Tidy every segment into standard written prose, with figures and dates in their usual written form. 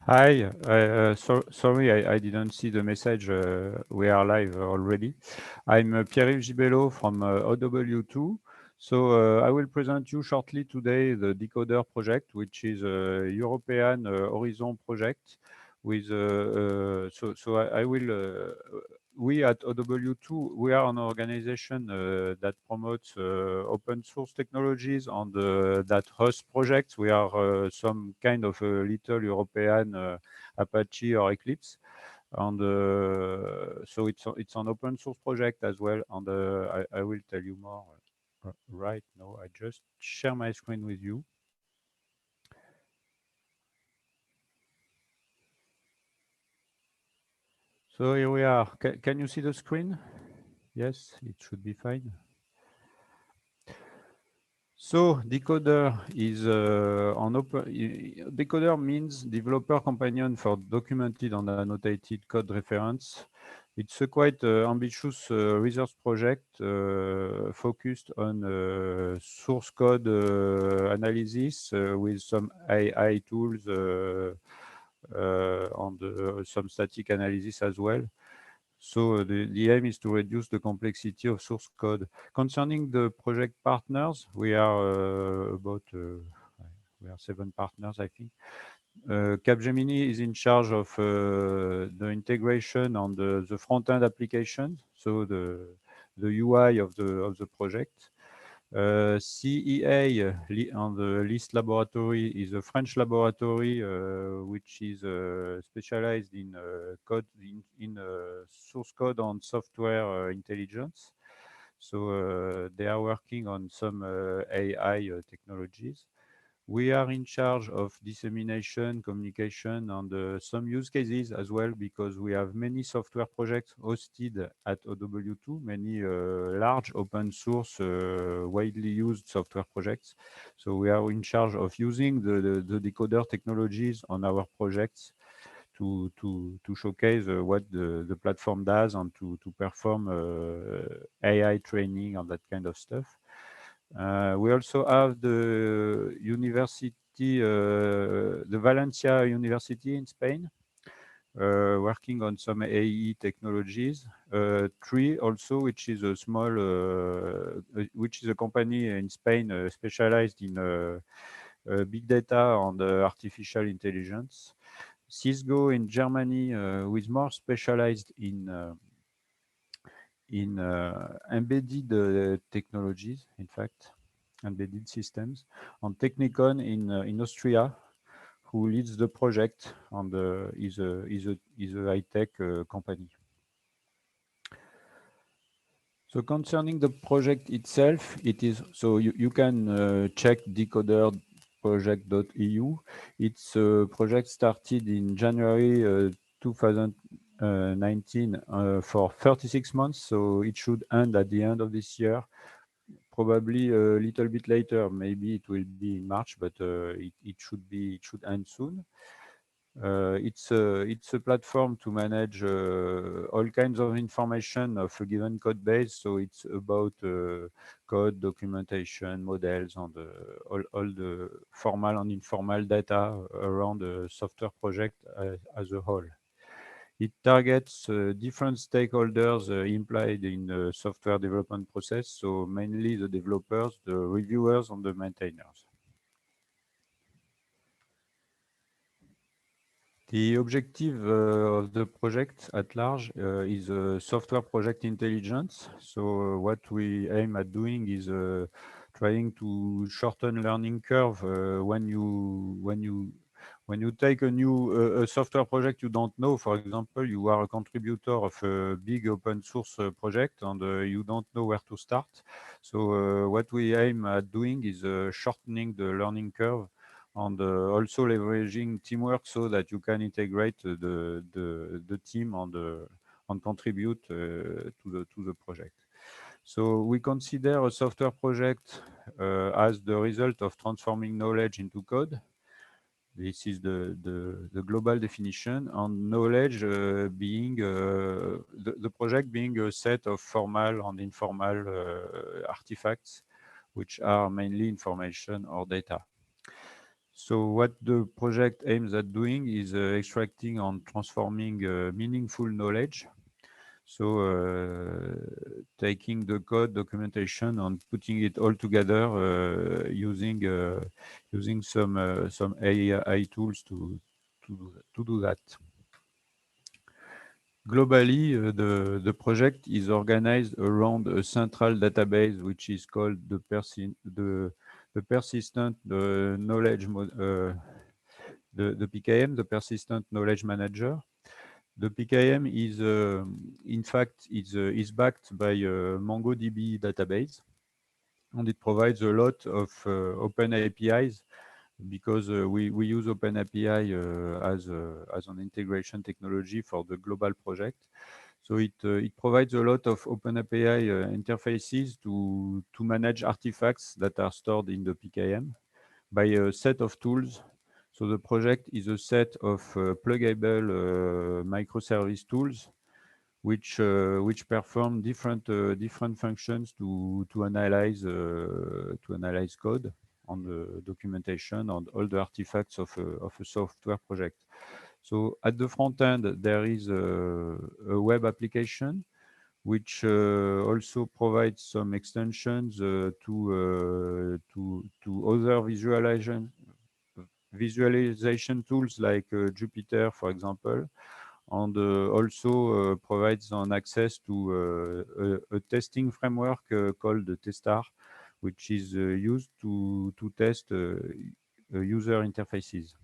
Hi, sorry, I didn't see the message. We are live already. I'm Pierre-Yves Gibello from OW2. So I will present you shortly today the Decoder project, which is a European Horizon project. With I will. We at OW2, we are an organization that promotes open source technologies and that hosts projects. We are some kind of a little European Apache or Eclipse. And so it's an open source project as well. And I will tell you more right now. I just share my screen with you. So here we are. Can you see the screen? Yes, it should be fine. So Decoder is an open. Decoder means developer companion for documented and annotated code reference. It's a quite ambitious research project focused on source code analysis with some AI tools and some static analysis as well. So the aim is to reduce the complexity of source code. Concerning the project partners, we are we are 7 partners, I think. Capgemini is in charge of the integration on the front-end application, so the UI of the project. CEA on the LIST laboratory is a French laboratory which is specialized in code in source code and software intelligence. So they are working on some AI technologies. We are in charge of dissemination, communication, and some use cases as well, because we have many software projects hosted at OW2, many large open source, widely used software projects. So we are in charge of using the decoder technologies on our projects to showcase what the platform does and to perform AI training and that kind of stuff. We also have the university, the Valencia University in Spain, working on some AE technologies. Tree also, which is a small, which is a company in Spain specialized in big data and artificial intelligence. Cisco in Germany, who is more specialized in embedded technologies, in fact, embedded systems, and Technikon in Austria, who leads the project and is a high-tech company. So concerning the project itself, it is so you can check decoder.project.eu. It's a project started in January 2019 for 36 months, so it should end at the end of this year. Probably a little bit later, maybe it will be in March, but it should end soon. It's a platform to manage all kinds of information of a given code base. So it's about code, documentation, models, and all the formal and informal data around the software project as a whole. It targets different stakeholders implied in the software development process, so mainly the developers, the reviewers, and the maintainers. The objective of the project at large is software project intelligence. So what we aim at doing is trying to shorten learning curve when you take a new software project you don't know. For example, you are a contributor of a big open source project and you don't know where to start. So what we aim at doing is shortening the learning curve and also leveraging teamwork so that you can integrate the team and contribute to the project. So we consider a software project as the result of transforming knowledge into code. This is the global definition, and knowledge being the project being a set of formal and informal artifacts, which are mainly information or data. So what the project aims at doing is extracting and transforming meaningful knowledge. So taking the code documentation and putting it all together using some AI tools to do that. Globally, the project is organized around a central database, which is called the persistent knowledge, the PKM, the Persistent Knowledge Manager. The PKM is, in fact, is backed by a MongoDB database, and it provides a lot of open APIs because we use OpenAPI as an integration technology for the global project. So it provides a lot of OpenAPI interfaces to manage artifacts that are stored in the PKM by a set of tools. So the project is a set of pluggable microservice tools which perform different functions to analyze code on the documentation and all the artifacts of a software project. So at the front end, there is a web application which also provides some extensions to other visualization tools like Jupyter, for example, and also provides an access to a testing framework called Testar, which is used to test user interfaces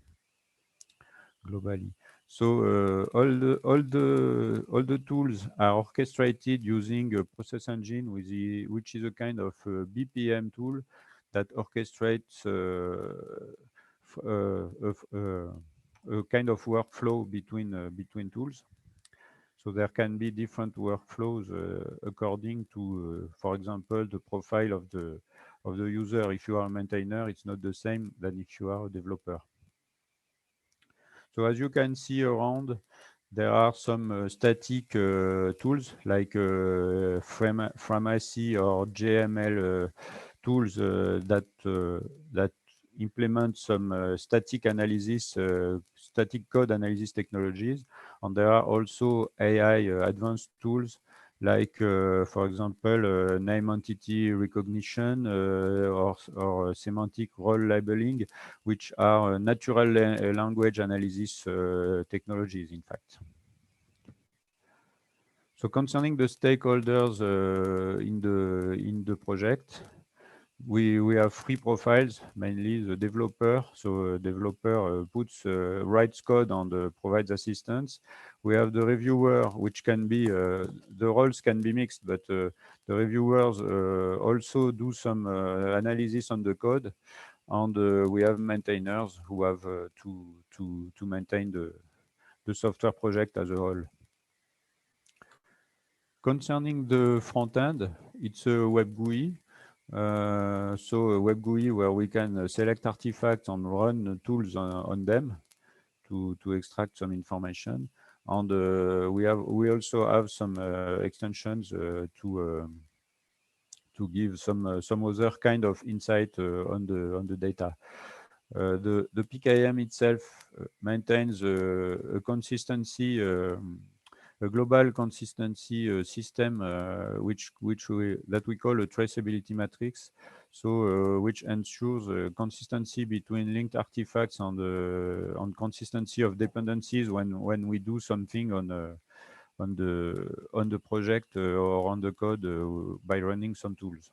globally. So all the tools are orchestrated using a process engine which is a kind of BPM tool that orchestrates a kind of workflow between tools. So there can be different workflows according to, for example, the profile of the user. If you are a maintainer, it's not the same than if you are a developer. So as you can see around, there are some static tools like Framacy or JML tools that implement some static analysis, static code analysis technologies. And there are also AI advanced tools like, for example, name entity recognition or semantic role labeling, which are natural language analysis technologies, in fact. So concerning the stakeholders in the project, we have three profiles, mainly the developer. So a developer writes code and provides assistance. We have the reviewer, which can be, the roles can be mixed, but the reviewers also do some analysis on the code. And we have maintainers who have to maintain the software project as a whole. Concerning the front end, it's a web GUI. So a web GUI where we can select artifacts and run tools on them to extract some information. And we also have some extensions to give some other kind of insight on the data. The PKM itself maintains a consistency, a global consistency system, that we call a traceability matrix. So which ensures consistency between linked artifacts and consistency of dependencies when we do something on the project or on the code by running some tools.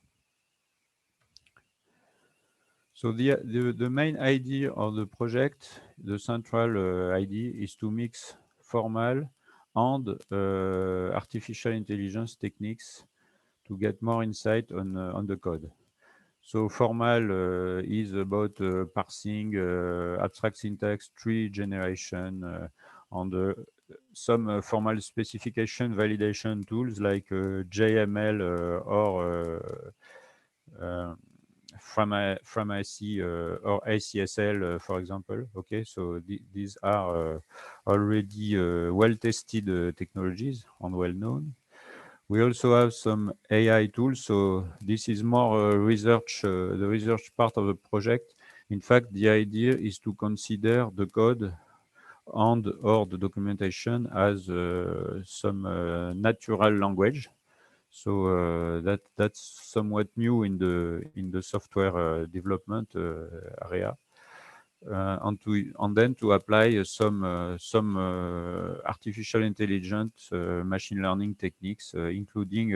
So the main idea of the project, the central idea, is to mix formal and artificial intelligence techniques to get more insight on the code. So formal is about parsing, abstract syntax, tree generation, and some formal specification validation tools like JML or Framacy or ACSL, for example. Okay, so these are already well-tested technologies and well-known. We also have some AI tools. So this is more research, the research part of the project, In fact, the idea is to consider the code and or the documentation as some natural language. So that's somewhat new in the software development area. And then to apply some artificial intelligence machine learning techniques, including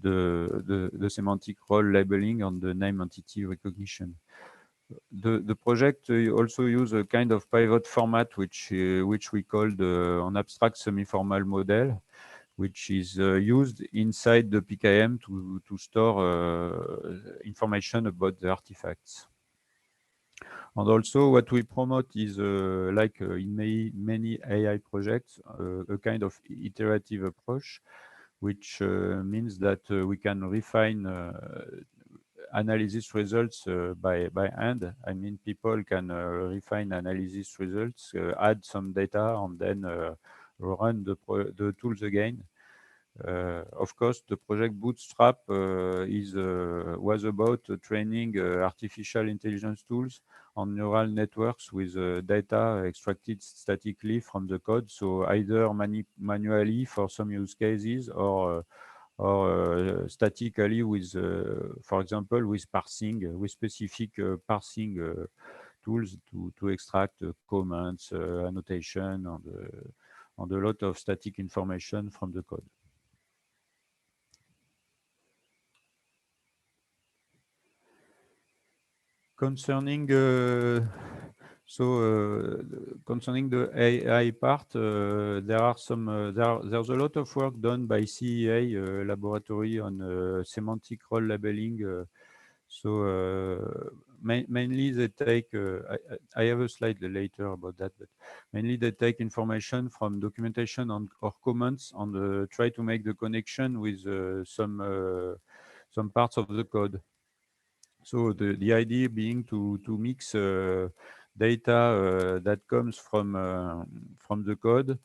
the semantic role labeling and the name entity recognition. The project also use a kind of pivot format, which we called an abstract semi-formal model, which is used inside the PKM to store information about the artifacts. And also what we promote is, like in many AI projects, a kind of iterative approach, which means that we can refine analysis results by hand. I mean, people can refine analysis results, add some data, and then run the tools again. Of course, the project Bootstrap was about training artificial intelligence tools on neural networks with data extracted statically from the code. So either manually for some use cases, or statically with, for example, with parsing, with specific parsing tools to extract comments, annotation, and a lot of static information from the code. Concerning concerning the AI part, there's a lot of work done by CEA laboratory on semantic role labeling. Mainly they take, I have a slide later about that, but mainly they take information from documentation or comments and try to make the connection with some parts of the code. So the idea being to mix data that comes from the code,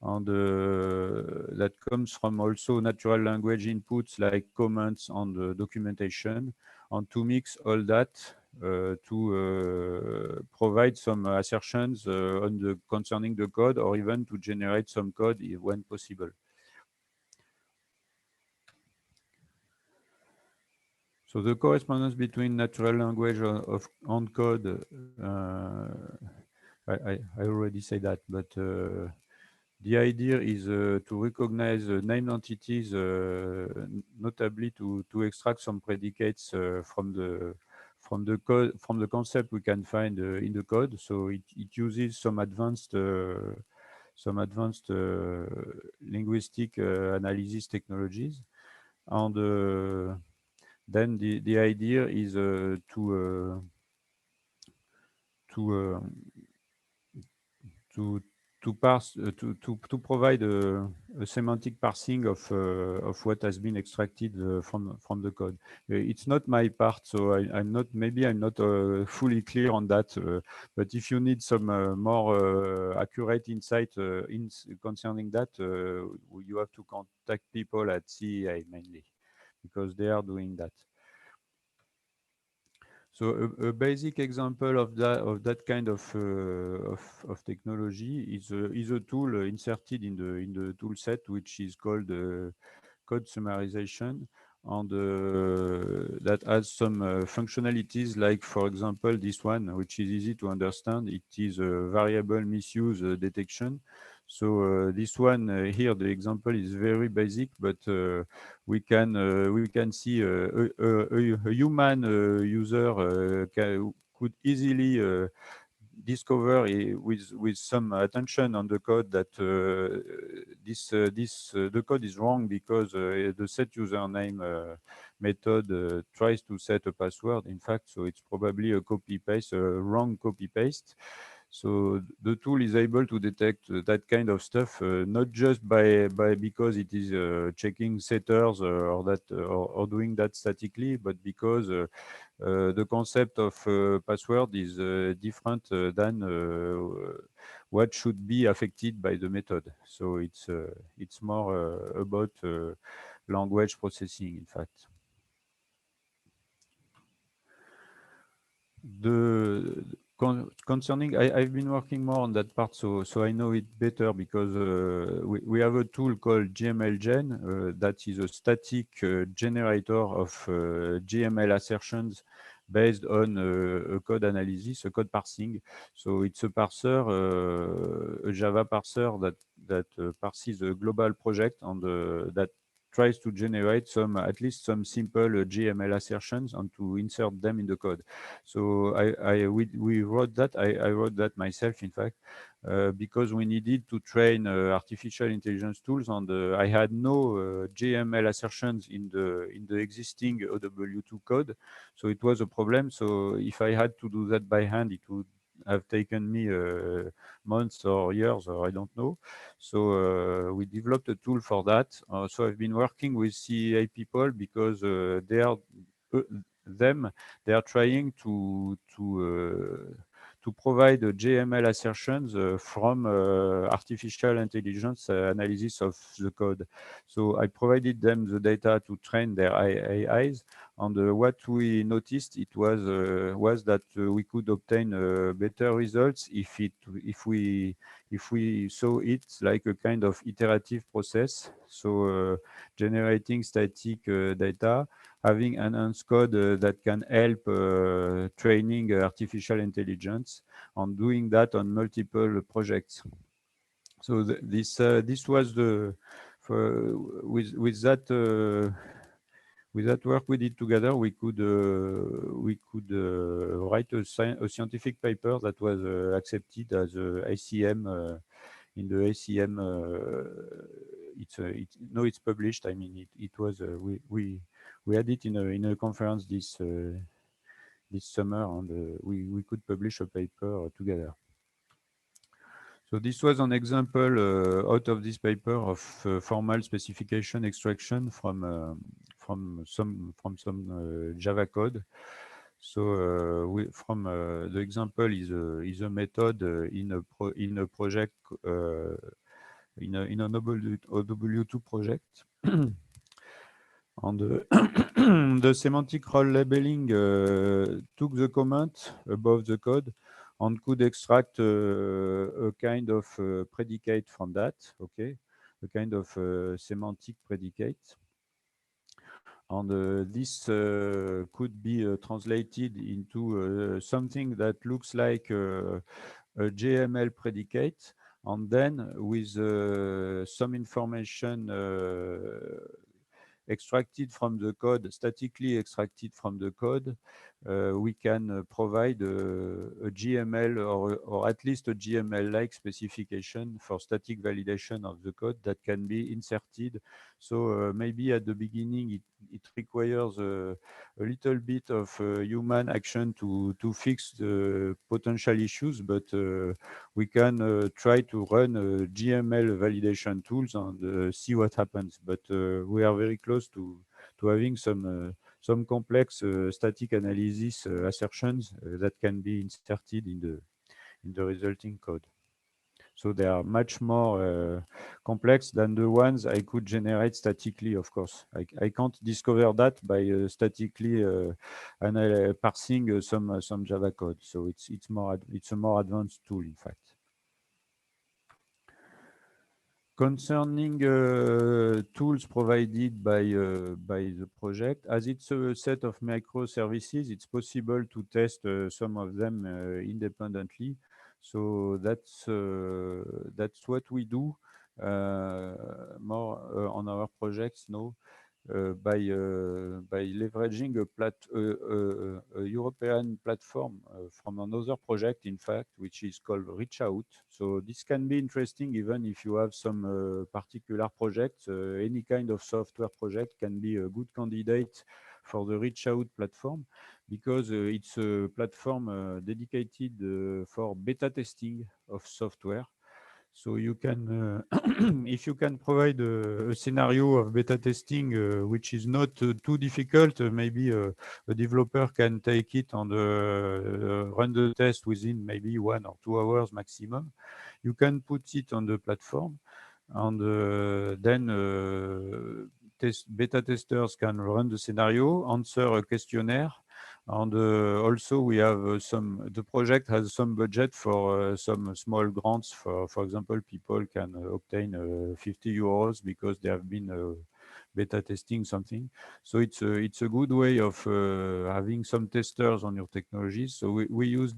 and that comes from also natural language inputs like comments and documentation, and to mix all that to provide some assertions concerning the code, or even to generate some code when possible. So the correspondence between natural language and code, I already say that, but the idea is to recognize named entities, notably to extract some predicates from the code, from the concept we can find in the code. So it uses some advanced linguistic analysis technologies, and then the idea is to to parse to provide a semantic parsing of what has been extracted from the code. It's not my part, so I'm not fully clear on that. But if you need some more accurate insight concerning that, you have to contact people at CEA mainly, because they are doing that. So a basic example of that kind of technology is a tool inserted in the tool set, which is called code summarization, and that has some functionalities, like, for example, this one, which is easy to understand. It is a variable misuse detection. So this one here, the example is very basic, but we can see a human user could easily discover with some attention on the code that the code is wrong, because the set username method tries to set a password, in fact. So it's probably a copy paste, a wrong copy paste. So the tool is able to detect that kind of stuff, not just because it is checking setters or doing that statically, but because the concept of password is different than what should be affected by the method. So it's more about language processing, in fact. Concerning, I've been working more on that part, so I know it better because we have a tool called GMLGen that is a static generator of GML assertions based on a code analysis, a code parsing. So it's a parser, a Java parser that parses a global project and that tries to generate at least some simple GML assertions and to insert them in the code. So we wrote that. I wrote that myself, in fact, because we needed to train artificial intelligence tools, and I had no GML assertions in the existing OW2 code, so it was a problem. So if I had to do that by hand, it would have taken me months or years, or I don't know. So we developed a tool for that. So I've been working with CEA people because they are uh, them they are trying to provide JML assertions from artificial intelligence analysis of the code. So I provided them the data to train their AIs, and what we noticed was that we could obtain better results if we saw it like a kind of iterative process. So generating static data, having enhanced code that can help training artificial intelligence, and doing that on multiple projects. So this was the for, with that work we did together, we could write a scientific paper that was accepted as a ACM in the ACM. It's published. I mean, it was we had it in a conference this summer, and we could publish a paper together. So this was an example out of this paper of formal specification extraction from some Java code. So the example is a method in a project in an OW2 project. And the semantic role labeling took the comment above the code and could extract a kind of predicate from that, okay, a kind of semantic predicate. And this could be translated into something that looks like a JML predicate, and then with some information extracted from the code, statically extracted from the code, we can provide a GML or at least a GML-like specification for static validation of the code that can be inserted. So maybe at the beginning it requires a little bit of human action to fix the potential issues, but we can try to run GML validation tools and see what happens. But we are very close to having some complex static analysis assertions that can be inserted in the resulting code. So they are much more complex than the ones I could generate statically, of course. I can't discover that by statically parsing some Java code. So it's a more advanced tool, in fact. Concerning tools provided by the project, as it's a set of microservices, it's possible to test some of them independently. So that's what we do more on our projects now. By leveraging a European platform from another project, in fact, which is called Reach Out. So this can be interesting even if you have some particular project. Any kind of software project can be a good candidate for the Reach Out platform, because it's a platform dedicated for beta testing of software. So you can, if you can provide a scenario of beta testing which is not too difficult, maybe a developer can take it and run the test within maybe 1 or 2 hours maximum. You can put it on the platform, and then beta testers can run the scenario, answer a questionnaire, And also we have the project has some budget for some small grants. For example, people can obtain 50 euros because they have been beta testing something. So it's a good way of having some testers on your technologies. So we use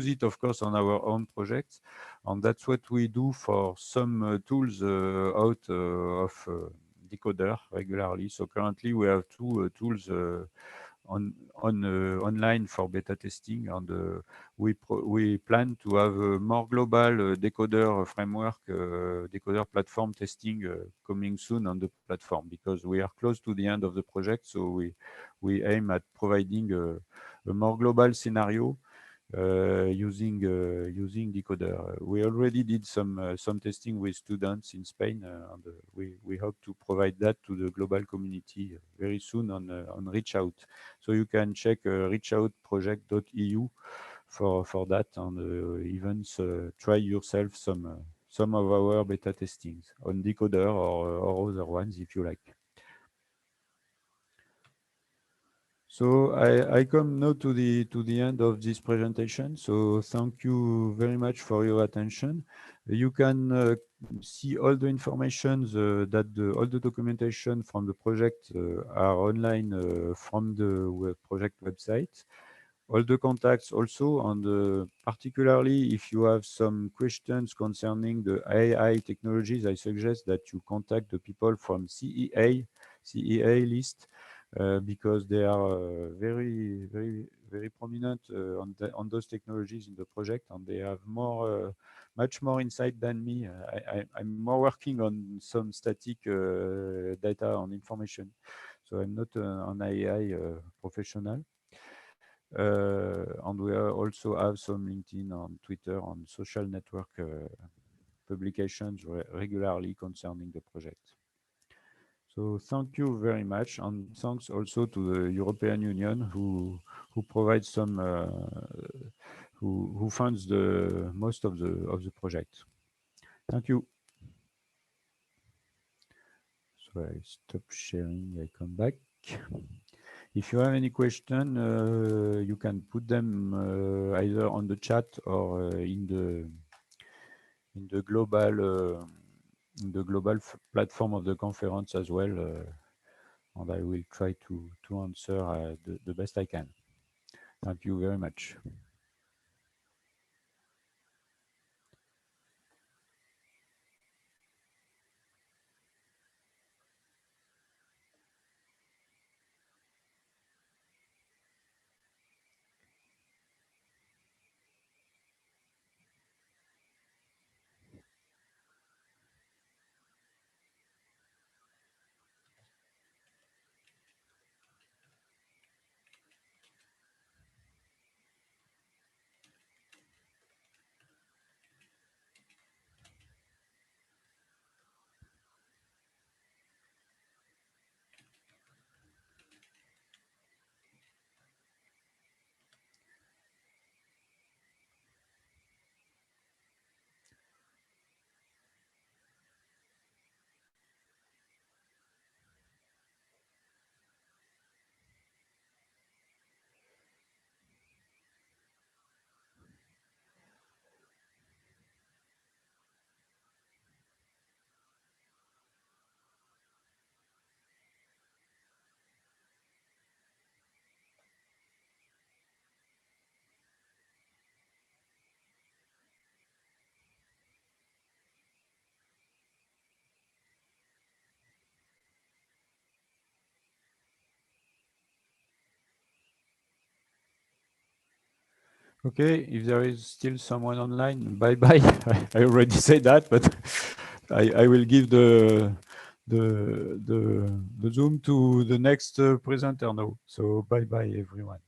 it, of course, on our own projects, and that's what we do for some tools out of Decoder regularly. So currently we have two tools online for beta testing, and we plan to have a more global decoder framework, decoder platform testing coming soon on the platform, because we are close to the end of the project. So we aim at providing a more global scenario using Decoder. We already did some testing with students in Spain, and we hope to provide that to the global community very soon on Reach Out. So you can check reachoutproject.eu for that, and even try yourself some of our beta testings on Decoder or other ones if you like. So I come now to the end of this presentation. So thank you very much for your attention. You can see all the information all the documentation from the project are online from the project website. All the contacts also, and particularly if you have some questions concerning the AI technologies, I suggest that you contact the people from CEA list, because they are very prominent on those technologies in the project, and they have much more insight than me. I'm more working on some static data and information, so I'm not an AI professional. And we also have some LinkedIn and Twitter on social network publications regularly concerning the project. So thank you very much, and thanks also to the European Union who provides some who funds the most of the project. Thank you. So I stop sharing. I come back. If you have any question, you can put them either on the chat or in the global platform of the conference as well, and I will try to answer the best I can. Thank you very much. Okay, if there is still someone online, bye-bye. I already said that, but I will give the Zoom to the next presenter now. So bye-bye, everyone.